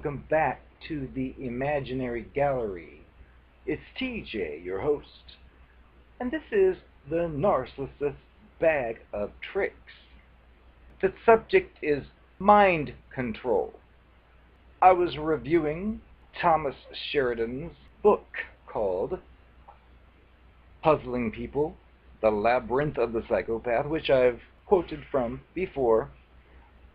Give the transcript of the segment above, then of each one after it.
Welcome back to the Imaginary Gallery. It's TJ, your host, and this is the Narcissist Bag of Tricks. The subject is mind control. I was reviewing Thomas Sheridan's book called Puzzling People, The Labyrinth of the Psychopath, which I've quoted from before.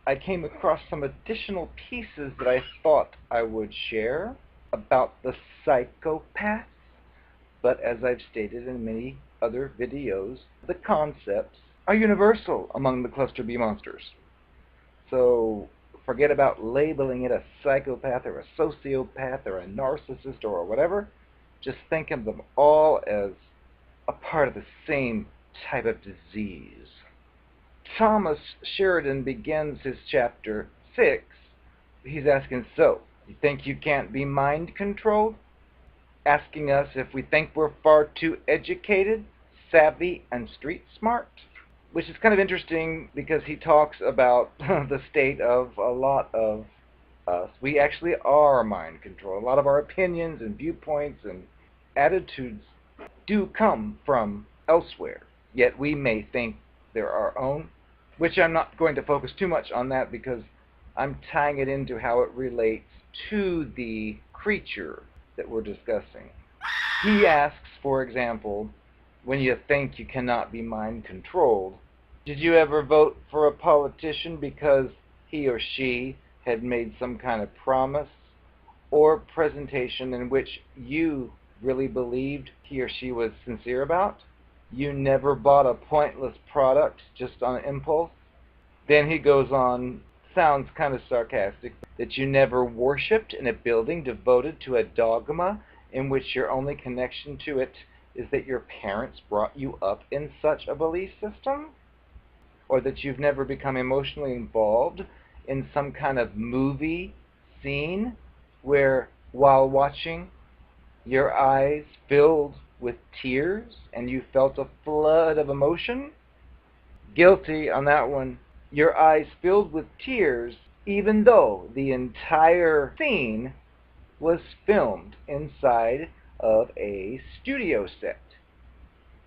I came across some additional pieces that I thought I would share about the psychopath, but as I've stated in many other videos, the concepts are universal among the cluster B monsters. So forget about labeling it a psychopath or a sociopath or a narcissist or whatever. Just think of them all as a part of the same type of disease. Thomas Sheridan begins his chapter 6. He's asking, so, you think you can't be mind controlled? Asking us if we think we're far too educated, savvy, and street smart. Which is kind of interesting because he talks about the state of a lot of us. We actually are mind controlled. A lot of our opinions and viewpoints and attitudes do come from elsewhere, yet we may think they're our own, which I'm not going to focus too much on that because I'm tying it into how it relates to the creature that we're discussing. He asks, for example, when you think you cannot be mind controlled, did you ever vote for a politician because he or she had made some kind of promise or presentation in which you really believed he or she was sincere about? You never bought a pointless product just on impulse? Then he goes on, sounds kind of sarcastic, that you never worshipped in a building devoted to a dogma in which your only connection to it is that your parents brought you up in such a belief system? Or that you've never become emotionally involved in some kind of movie scene where, while watching, your eyes filled with tears and you felt a flood of emotion? Guilty on that one. Your eyes filled with tears even though the entire scene was filmed inside of a studio set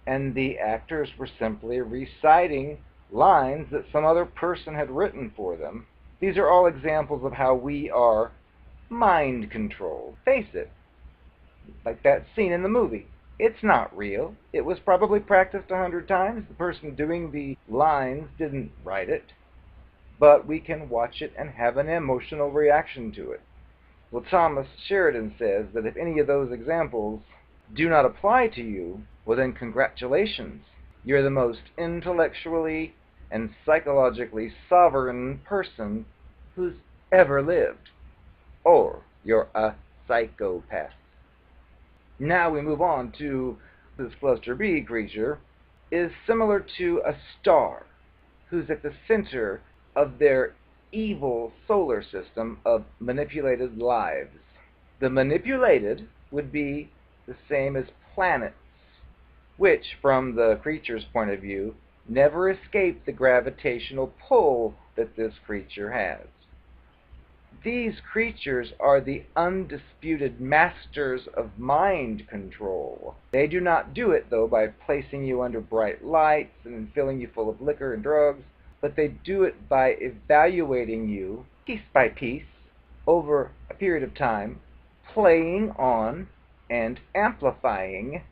and the actors were simply reciting lines that some other person had written for them. These are all examples of how we are mind controlled. Face it. Like that scene in the movie. It's not real. It was probably practiced 100 times. The person doing the lines didn't write it. But we can watch it and have an emotional reaction to it. Well, Thomas Sheridan says that if any of those examples do not apply to you, well then congratulations. You're the most intellectually and psychologically sovereign person who's ever lived. Or you're a psychopath. Now we move on to this cluster B creature is similar to a star who's at the center of their evil solar system of manipulated lives. The manipulated would be the same as planets, which, from the creature's point of view, never escape the gravitational pull that this creature has. These creatures are the undisputed masters of mind control. They do not do it, though, by placing you under bright lights and filling you full of liquor and drugs, but they do it by evaluating you, piece by piece, over a period of time, playing on and amplifying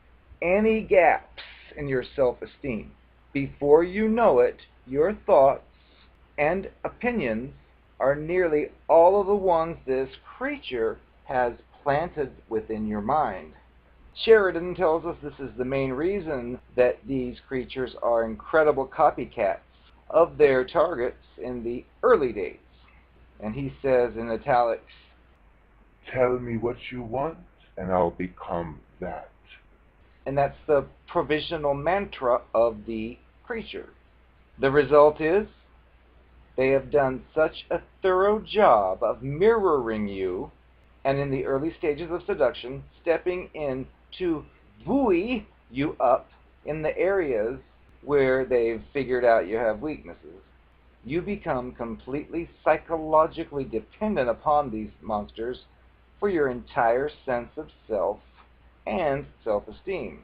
any gaps in your self-esteem. Before you know it, your thoughts and opinions are nearly all of the ones this creature has planted within your mind. Sheridan tells us this is the main reason that these creatures are incredible copycats of their targets in the early days. And he says in italics, tell me what you want and I'll become that. And that's the provisional mantra of the creature. The result is they have done such a thorough job of mirroring you, and in the early stages of seduction, stepping in to buoy you up in the areas where they've figured out you have weaknesses. you become completely psychologically dependent upon these monsters for your entire sense of self and self-esteem.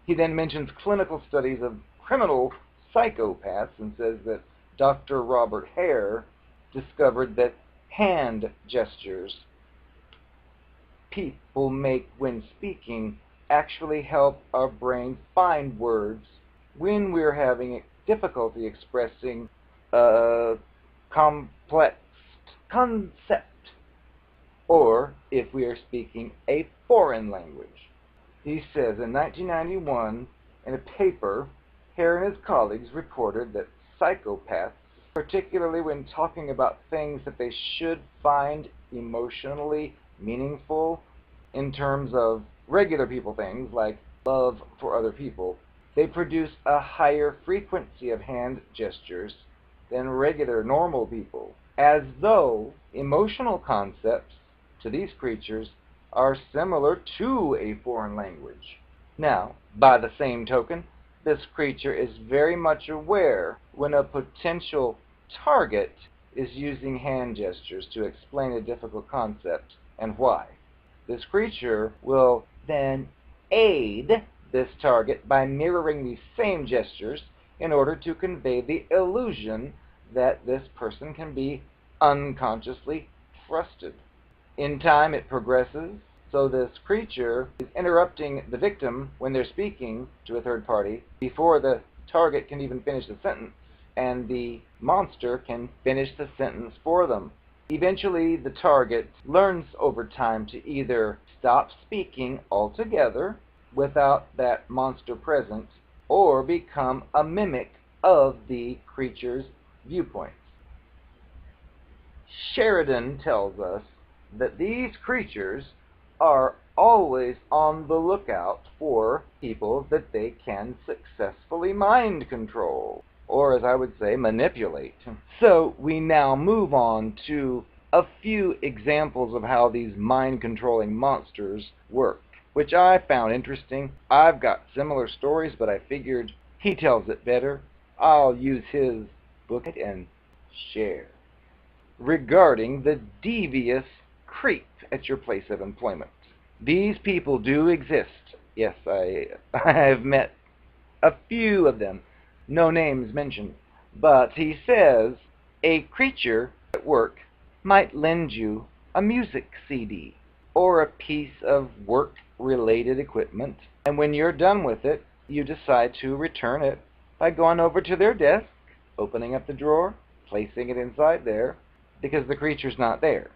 He then mentions clinical studies of criminal psychopaths and says that Dr. Robert Hare discovered that hand gestures people make when speaking actually help our brain find words when we're having difficulty expressing a complex concept, or if we are speaking a foreign language. He says in 1991, in a paper, Hare and his colleagues reported that psychopaths, particularly when talking about things that they should find emotionally meaningful in terms of regular people things like love for other people, they produce a higher frequency of hand gestures than regular normal people, as though emotional concepts to these creatures are similar to a foreign language. Now, by the same token, this creature is very much aware when a potential target is using hand gestures to explain a difficult concept and why. This creature will then aid this target by mirroring these same gestures in order to convey the illusion that this person can be unconsciously trusted. In time, it progresses, so this creature is interrupting the victim when they're speaking to a third party before the target can even finish the sentence, and the monster can finish the sentence for them. Eventually, the target learns over time to either stop speaking altogether without that monster present, or become a mimic of the creature's viewpoints. Sheridan tells us that these creatures are always on the lookout for people that they can successfully mind control, or as I would say, manipulate. So we now move on to a few examples of how these mind-controlling monsters work, which I found interesting. I've got similar stories, but I figured he tells it better. I'll use his book and share. Regarding the devious creep at your place of employment. These people do exist. Yes, I've met a few of them. No names mentioned. But he says a creature at work might lend you a music CD or a piece of work-related equipment, and when you're done with it, you decide to return it by going over to their desk, opening up the drawer, placing it inside there, because the creature's not there.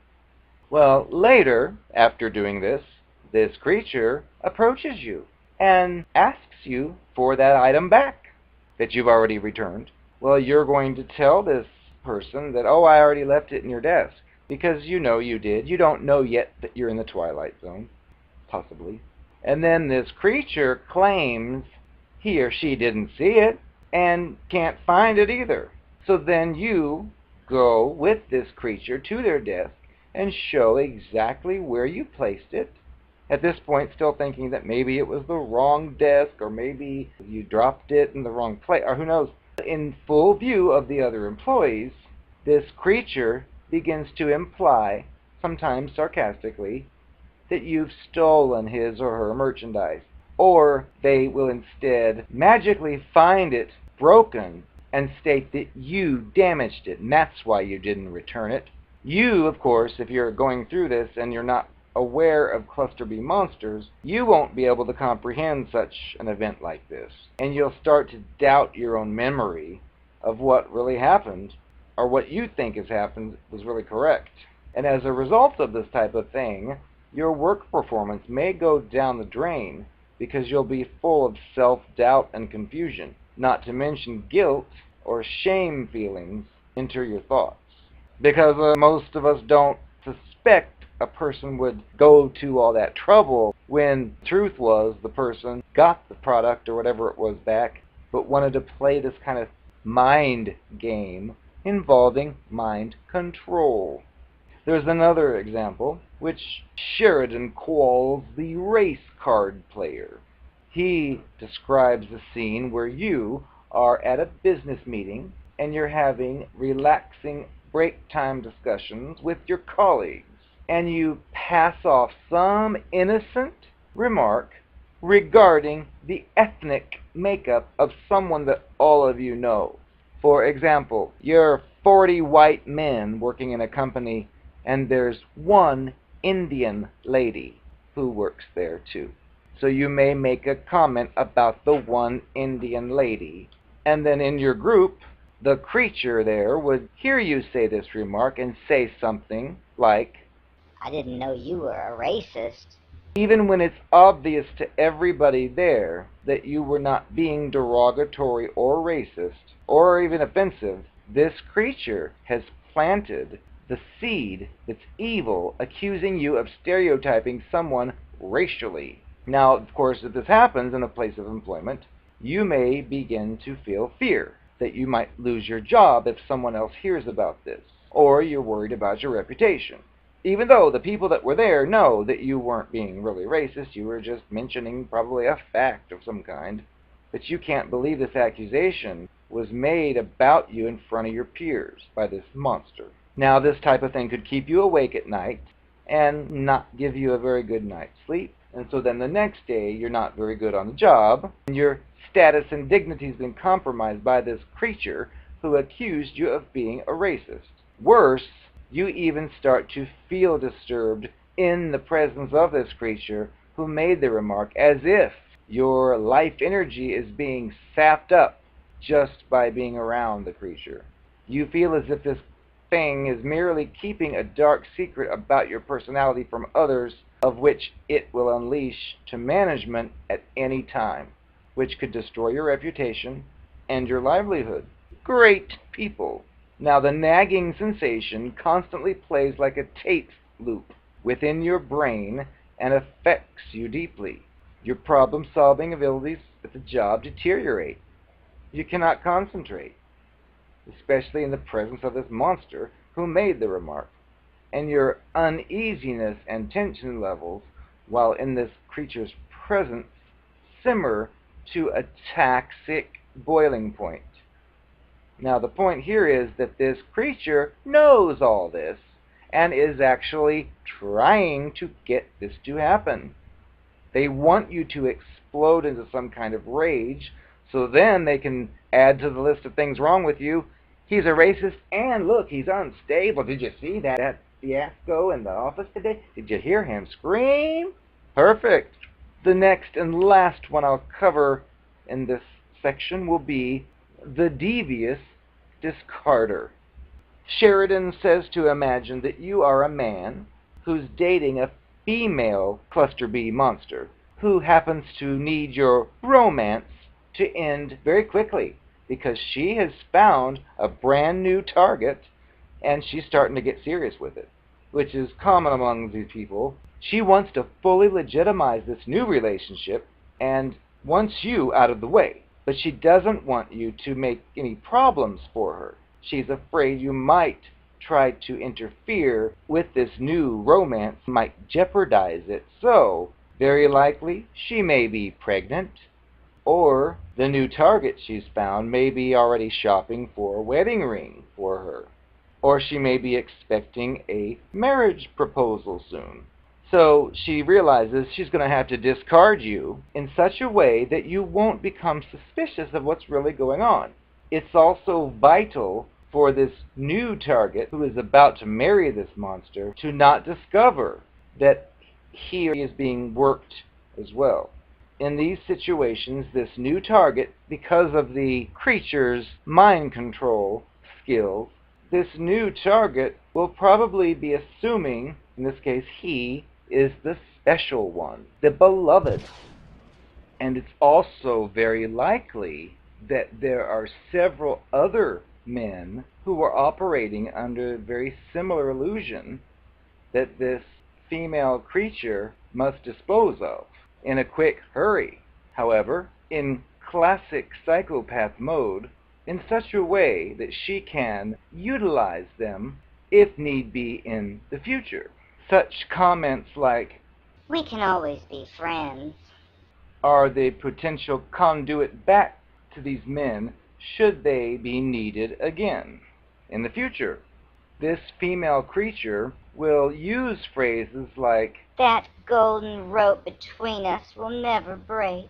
Well, later, after doing this, this creature approaches you and asks you for that item back that you've already returned. Well, you're going to tell this person that, oh, I already left it in your desk, because you know you did. You don't know yet that you're in the Twilight Zone, possibly. And then this creature claims he or she didn't see it and can't find it either. So then you go with this creature to their desk and show exactly where you placed it. At this point, still thinking that maybe it was the wrong desk, or maybe you dropped it in the wrong place, or who knows. In full view of the other employees, this creature begins to imply, sometimes sarcastically, that you've stolen his or her merchandise. Or they will instead magically find it broken and state that you damaged it, and that's why you didn't return it. You, of course, if you're going through this and you're not aware of Cluster B monsters, you won't be able to comprehend such an event like this. And you'll start to doubt your own memory of what really happened, or what you think has happened was really correct. And as a result of this type of thing, your work performance may go down the drain because you'll be full of self-doubt and confusion, not to mention guilt or shame feelings enter your thoughts. Because most of us don't suspect a person would go to all that trouble when the truth was the person got the product or whatever it was back, but wanted to play this kind of mind game involving mind control. There's another example, which Sheridan calls the race card player. He describes a scene where you are at a business meeting and you're having relaxing break time discussions with your colleagues, and you pass off some innocent remark regarding the ethnic makeup of someone that all of you know. For example, you're 40 white men working in a company, and there's one Indian lady who works there too. So you may make a comment about the one Indian lady, and then in your group, the creature there would hear you say this remark and say something like, I didn't know you were a racist. even when it's obvious to everybody there that you were not being derogatory or racist or even offensive, this creature has planted the seed that's evil, accusing you of stereotyping someone racially. Now, of course, if this happens in a place of employment, you may begin to feel fear that you might lose your job if someone else hears about this, or you're worried about your reputation. Even though the people that were there know that you weren't being really racist, you were just mentioning probably a fact of some kind, but you can't believe this accusation was made about you in front of your peers by this monster. Now, this type of thing could keep you awake at night and not give you a very good night's sleep, and so then the next day you're not very good on the job, and your status and dignity has been compromised by this creature who accused you of being a racist. Worse, you even start to feel disturbed in the presence of this creature who made the remark, as if your life energy is being sapped up just by being around the creature. You feel as if this thing is merely keeping a dark secret about your personality from others, of which it will unleash to management at any time, which could destroy your reputation and your livelihood. Great people. Now, the nagging sensation constantly plays like a tape loop within your brain and affects you deeply. Your problem-solving abilities at the job deteriorate. You cannot concentrate, especially in the presence of this monster who made the remark. And your uneasiness and tension levels, while in this creature's presence, simmer to a toxic boiling point. Now, the point here is that this creature knows all this and is actually trying to get this to happen. They want you to explode into some kind of rage, so then they can add to the list of things wrong with you. He's a racist, and look, he's unstable. Did you see that fiasco in the office today? Did you hear him scream? Perfect. The next and last one I'll cover in this section will be the devious discarder. Sheridan says to imagine that you are a man who's dating a female cluster B monster who happens to need your romance to end very quickly because she has found a brand new target and she's starting to get serious with it, which is common among these people. She wants to fully legitimize this new relationship and wants you out of the way, but she doesn't want you to make any problems for her. She's afraid you might try to interfere with this new romance, might jeopardize it. So, very likely, she may be pregnant, or the new target she's found may be already shopping for a wedding ring for her, or she may be expecting a marriage proposal soon. So she realizes she's going to have to discard you in such a way that you won't become suspicious of what's really going on. It's also vital for this new target who is about to marry this monster to not discover that he is being worked as well. In these situations, this new target, because of the creature's mind control skills, this new target will probably be assuming, in this case he, is the special one, the beloved. And it's also very likely that there are several other men who are operating under a very similar illusion that this female creature must dispose of in a quick hurry. However, in classic psychopath mode, in such a way that she can utilize them if need be in the future. Such comments like, We can always be friends. are the potential conduit back to these men should they be needed again in the future. This female creature will use phrases like, "That golden rope between us will never break."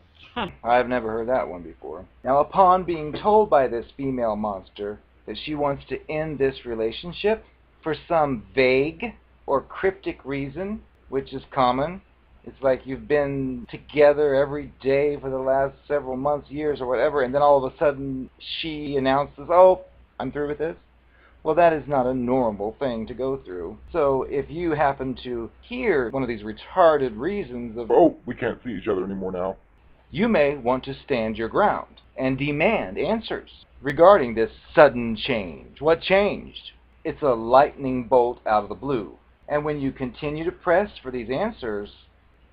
I've never heard that one before. Now, upon being told by this female monster that she wants to end this relationship for some vague or cryptic reason, which is common, it's like you've been together every day for the last several months, years, or whatever, and then all of a sudden she announces, "Oh, I'm through with this." Well, that is not a normal thing to go through. So if you happen to hear one of these retarded reasons of, "Oh, we can't see each other anymore now," you may want to stand your ground and demand answers regarding this sudden change. What changed? It's a lightning bolt out of the blue. And when you continue to press for these answers,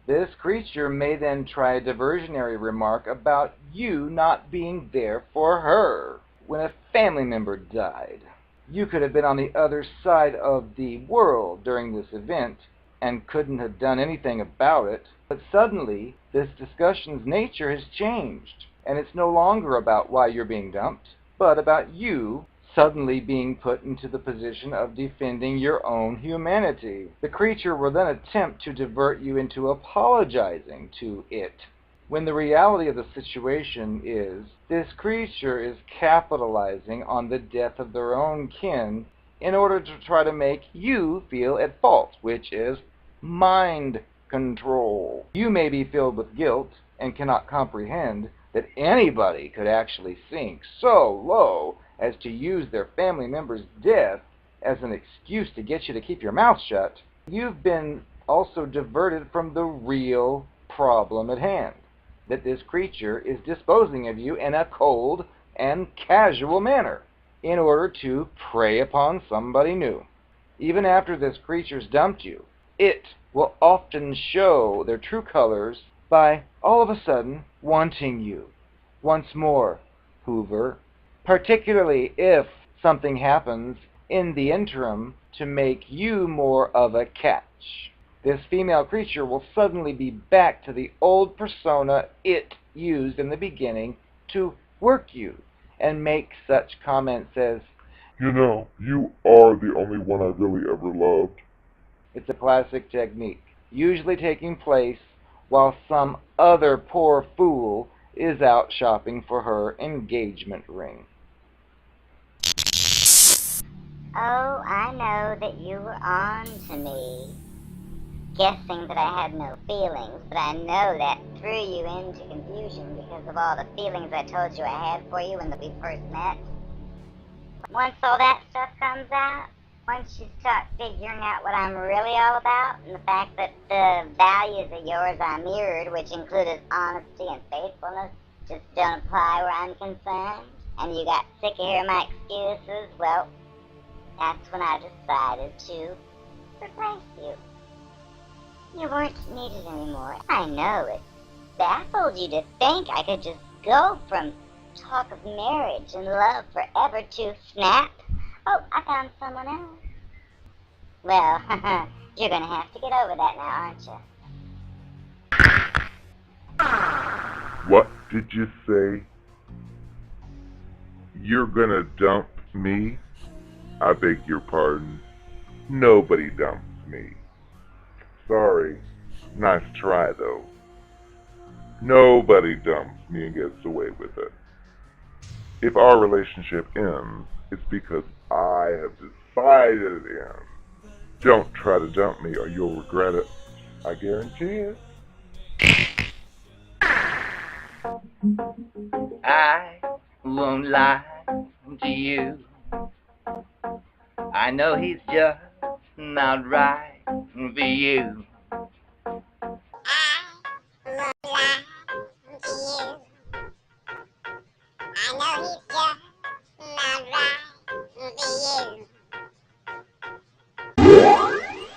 this creature may then try a diversionary remark about you not being there for her when a family member died. You could have been on the other side of the world during this event and couldn't have done anything about it. But suddenly, this discussion's nature has changed, and it's no longer about why you're being dumped, but about you suddenly being put into the position of defending your own humanity. The creature will then attempt to divert you into apologizing to it, when the reality of the situation is this creature is capitalizing on the death of their own kin in order to try to make you feel at fault, which is mind control. You may be filled with guilt and cannot comprehend that anybody could actually sink so low as to use their family member's death as an excuse to get you to keep your mouth shut. You've been also diverted from the real problem at hand, that this creature is disposing of you in a cold and casual manner in order to prey upon somebody new. Even after this creature's dumped you, it will often show their true colors by all of a sudden wanting you once more, Hoover, particularly if something happens in the interim to make you more of a catch. This female creature will suddenly be back to the old persona it used in the beginning to work you and make such comments as, "You know, you are the only one I really ever loved." It's a classic technique, usually taking place while some other poor fool is out shopping for her engagement ring. "Oh, I know that you were on to me, guessing that I had no feelings, but I know that threw you into confusion because of all the feelings I told you I had for you when we first met. Once all that stuff comes out, once you start figuring out what I'm really all about, and the fact that the values of yours I mirrored, which included honesty and faithfulness, just don't apply where I'm concerned, and you got sick of hearing my excuses, well, that's when I decided to replace you. You weren't needed anymore. I know it baffled you to think I could just go from talk of marriage and love forever to snap. Oh, I found someone else. Well, you're gonna have to get over that now, aren't you? "What did you say? You're gonna dump me?" "I beg your pardon. Nobody dumps me." "Sorry. Nice try, though." "Nobody dumps me and gets away with it. If our relationship ends, it's because I have decided it ends. Don't try to dump me or you'll regret it. I guarantee it." I won't lie to you. I know he's just not right for you. I won't lie to you. I know he's just